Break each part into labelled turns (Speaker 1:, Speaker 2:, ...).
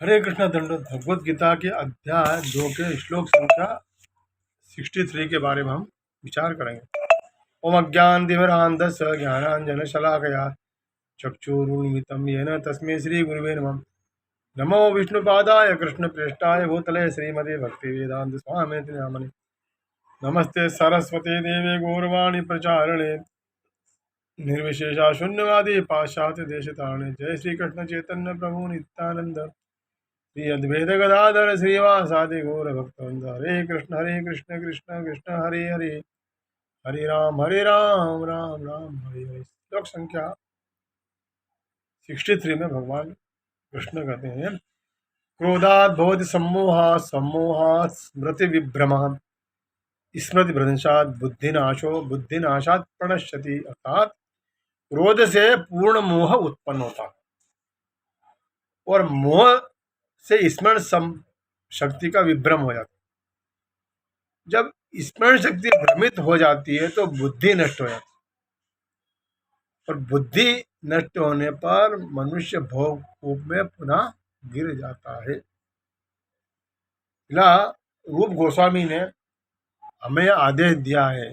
Speaker 1: हरे कृष्ण दंडोत। भगवत गीता के अध्याय 2 के श्लोक संख्या 63 के बारे में हम विचार करेंगे। ओम अज्ञानतिमिरान्धस्य ज्ञानाञ्जनशलाकया चक्षुरुन्मिलितं येन तस्मै श्री गुरुवे नमः। नमो विष्णुपादाय कृष्णप्रेष्ठाय भूतले श्रीमते भक्तिवेदान्त स्वामिनिति नामने। नमस्ते सरस्वती देवे गौरवाणी प्रचारणे निर्विशेषा शून्यवादी पाश्चात्य देशतारणे। जय श्री कृष्ण चैतन्य प्रभु नित्यानंद श्री अद्वैत गदाधर श्रीवासादि गौर भक्तवृंद। हरे कृष्ण कृष्ण कृष्ण हरे हरे, हरे राम राम राम हरे हरे। श्लोक संख्या 63 में भगवान कृष्ण कहते हैं, क्रोधात् भवति सम्मोहात्, सम्मोहात् स्मृति विभ्रमः, स्मृति भ्रंशात् बुद्धिनाशो, बुद्धिनाशात् प्रणश्यति। अर्थात क्रोध से पूर्ण मोह उत्पन्न होता है और मोह से स्मरण शक्ति का विभ्रम हो जाता है। जब स्मरण शक्ति भ्रमित हो जाती है तो बुद्धि नष्ट हो जाती है और बुद्धि नष्ट होने पर मनुष्य भोग कूप में पुनः गिर जाता है। रूप गोस्वामी ने हमें आदेश दिया है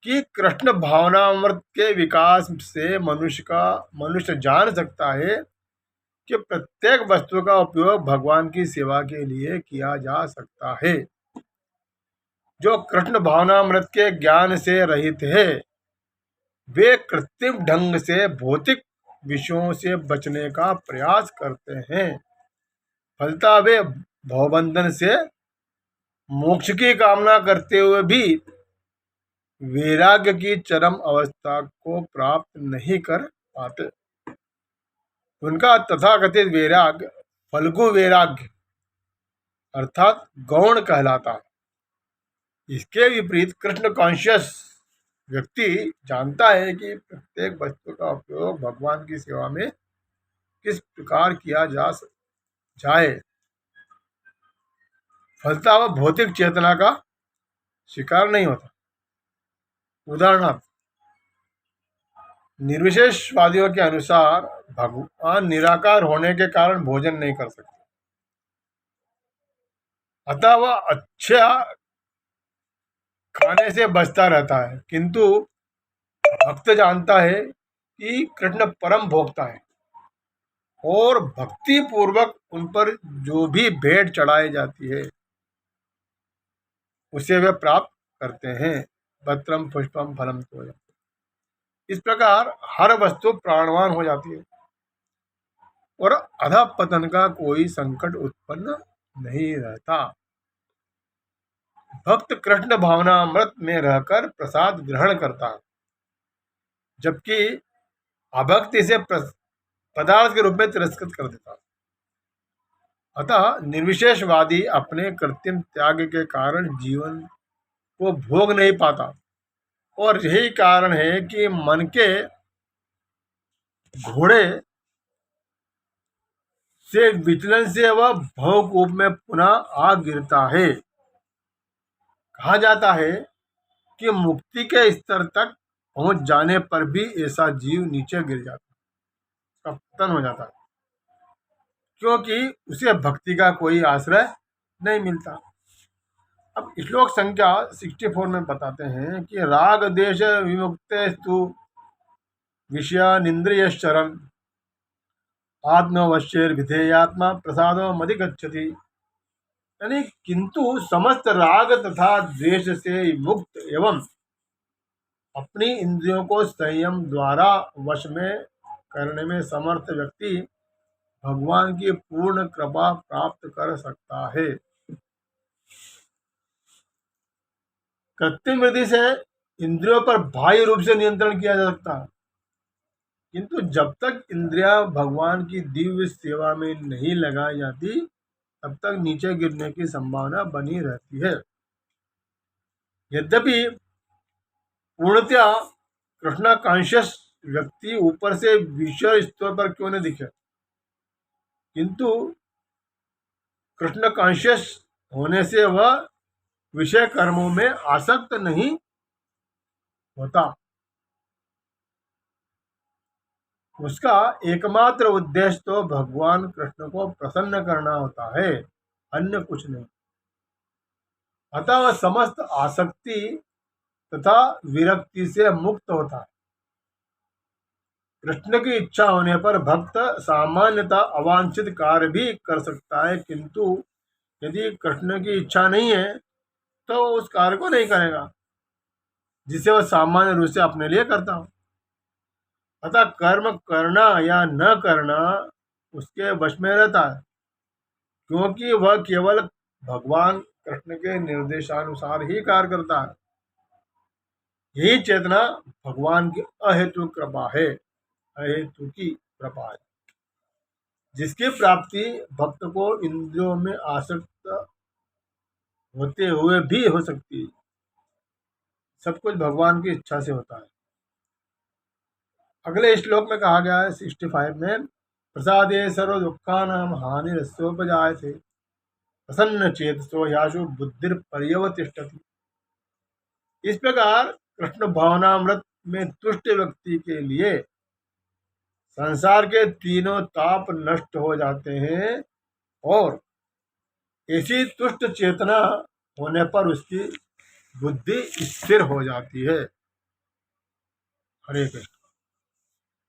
Speaker 1: कि कृष्ण भावनामृत के विकास से मनुष्य जान सकता है कि प्रत्येक वस्तु का उपयोग भगवान की सेवा के लिए किया जा सकता है। जो कृष्ण भावनामृत के ज्ञान से रहित है वे कृत्रिम ढंग से भौतिक विषयों से बचने का प्रयास करते हैं। फलता वे भवबंधन से मोक्ष की कामना करते हुए भी वैराग्य की चरम अवस्था को प्राप्त नहीं कर पाते। उनका तथाकथित वैराग्य फल्गु वैराग्य अर्थात गौण कहलाता है। इसके विपरीत कृष्ण कॉन्शियस व्यक्ति जानता है कि प्रत्येक वस्तु का उपयोग भगवान की सेवा में किस प्रकार किया जाए। फलता वह भौतिक चेतना का शिकार नहीं होता। उदाहरणार्थ, निर्विशेषवादियों के अनुसार भगवान निराकार होने के कारण भोजन नहीं कर सकते, अतः वह अच्छा खाने से बचता रहता है। किंतु भक्त जानता है कि कृष्ण परम भोक्ता है और भक्ति पूर्वक उन पर जो भी भेंट चढ़ाई जाती है उसे वे प्राप्त करते हैं। पत्रम पुष्पम फलम तो। इस प्रकार हर वस्तु प्राणवान हो जाती है और अधःपतन का कोई संकट उत्पन्न नहीं रहता। भक्त कृष्ण भावनामृत में रहकर प्रसाद ग्रहण करता है, जबकि अभक्त इसे पदार्थ के रूप में तिरस्कृत कर देता है। अतः निर्विशेषवादी अपने कृत्रिम त्याग के कारण जीवन को भोग नहीं पाता और यही कारण है कि मन के घोड़े से विचलन से वह भवकूप में पुनः आ गिरता है। कहा जाता है कि मुक्ति के स्तर तक पहुंच जाने पर भी ऐसा जीव नीचे गिर जाता है, उसका पतन हो जाता है, क्योंकि उसे भक्ति का कोई आश्रय नहीं मिलता। अब श्लोक संख्या 64 में बताते हैं कि राग देश विमुक्तेस्तु विषयानिंद्रियश्चरन् आत्मवश्यैर्विधेयात्मा प्रसादो मधिगच्छति। यानी किंतु समस्त राग तथा द्वेष से मुक्त एवं अपनी इंद्रियों को संयम द्वारा वश में करने में समर्थ व्यक्ति भगवान की पूर्ण कृपा प्राप्त कर सकता है। कृत्रिम विधि से इंद्रियों पर बाह्य रूप से नियंत्रण किया जा सकता है, किंतु जब तक इंद्रियां भगवान की दिव्य सेवा में नहीं लगाई जाती तब तक नीचे गिरने की संभावना बनी रहती है। यद्यपि पूर्णतया कृष्णा कॉन्शियस व्यक्ति ऊपर से विषय स्तर पर क्यों न दिखे, किंतु कृष्ण कॉन्शियस होने से वह विषय कर्मों में आसक्त नहीं होता। उसका एकमात्र उद्देश्य तो भगवान कृष्ण को प्रसन्न करना होता है, अन्य कुछ नहीं। अतः वह समस्त आसक्ति तथा विरक्ति से मुक्त होता है। कृष्ण की इच्छा होने पर भक्त सामान्यतः अवांछित कार्य भी कर सकता है, किंतु यदि कृष्ण की इच्छा नहीं है तो उस कार्य को नहीं करेगा जिसे वह सामान्य रूप से अपने लिए करता हो। अतः कर्म करना या न करना उसके वश में रहता है, क्योंकि वह केवल भगवान कृष्ण के निर्देशानुसार ही कार्य करता है। यही चेतना भगवान की अहेतु कृपा है, अहेतु की कृपा है, जिसकी प्राप्ति भक्त को इंद्रियों में आसक्त होते हुए भी हो सकती है। सब कुछ भगवान की इच्छा से होता है। अगले श्लोक में कहा गया है 65 में, प्रसादे सर्व दुखानाम हानिरस्योपजायते प्रसन्न चेतसो याशु बुद्धिर पर्यवतिष्ठति। इस प्रकार कृष्ण भावनामृत में तुष्ट व्यक्ति के लिए संसार के तीनों ताप नष्ट हो जाते हैं और ऐसी तुष्ट चेतना होने पर उसकी बुद्धि स्थिर हो जाती है। हरे कृष्ण।